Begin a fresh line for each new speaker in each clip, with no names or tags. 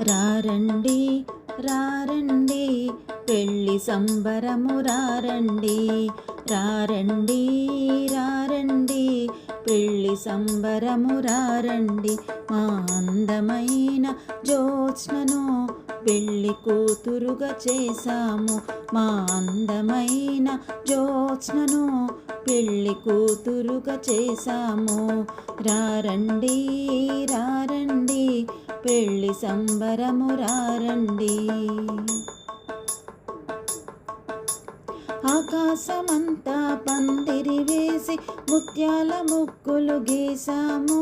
రారండి రారండి పెళ్ళి సంబరము రారండి రారండి రారండి పెళ్ళి సంబరము రారండి మా అందమైన జ్యోత్స్నను పెళ్ళి కూతురుగా చేశాము మా అందమైన జ్యోత్స్నను పెళ్ళి కూతురుగా చేశాము రారండి రారండి పెళ్ళి సంబరము రారండి ఆకాశమంతా పందిరి వేసి ముత్యాల ముగ్గులు గీసాము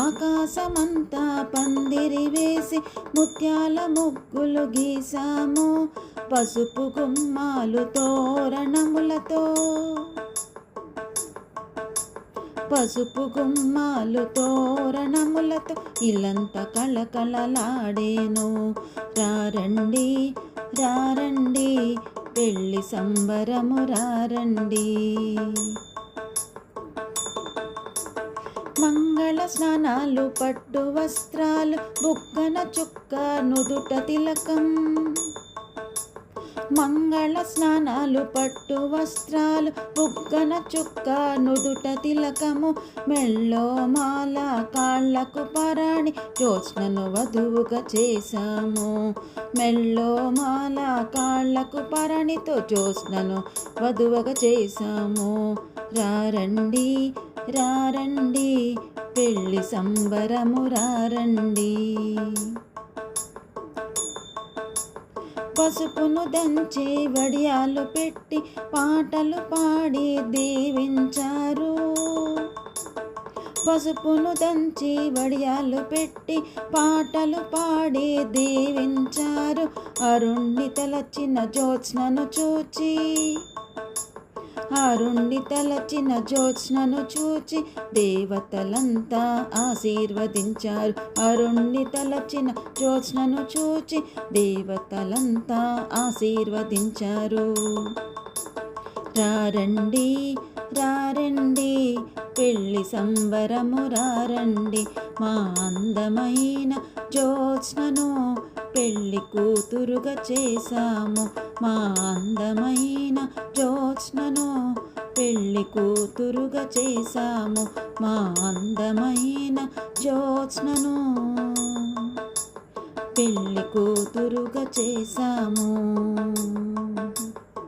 ఆకాశమంతా పందిరి వేసి ముత్యాల ముగ్గులు గీసాము పసుపు గుమ్మాలు తోరణములతో పసుపు గుమ్మాలు తోరణములతో ఇల్లంతా కళకళలాడేను రారండి రారండి పెళ్ళి సంబరము రారండి మంగళ స్నానాలు పట్టు వస్త్రాలు బుగ్గన చుక్క నుదుట తిలకం మంగళ స్నానాలు పట్టు వస్త్రాలు బుగ్గన చుక్క నుదుట తిలకము మెళ్ళో మాల కాళ్ళకు పరాణి జ్యోత్స్నను వధువుగా చేశాము మెళ్ళో మాల కాళ్ళకు పరణితో జ్యోత్స్నను వధువుగా చేశాము రారండి రారండి పెళ్ళి సంబరము రారండి పసుపును దంచి వడియాలు పెట్టి పాటలు పాడి దీవించారు పసుపును దంచి వడియాలు పెట్టి పాటలు పాడి దీవించారు అరుణ్ణి తలచిన జ్యోత్స్నను చూచి అరుణ్ణి తలచిన జ్యోత్స్నను చూచి దేవతలంతా ఆశీర్వదించారు అరుణ్ణి తలచిన జ్యోత్స్నను చూచి దేవతలంతా ఆశీర్వదించారు రారండి రారండి పెళ్ళి సంబరము రారండి మా అందమైన జ్యోత్స్నను పెళ్ళి కూతురుగా చేశాము మా అందమైన జ్యోత్స్నను పెళ్ళి కూతురుగా చేశాము మా అందమైన జ్యోత్స్నను పెళ్ళి కూతురుగా చేశాము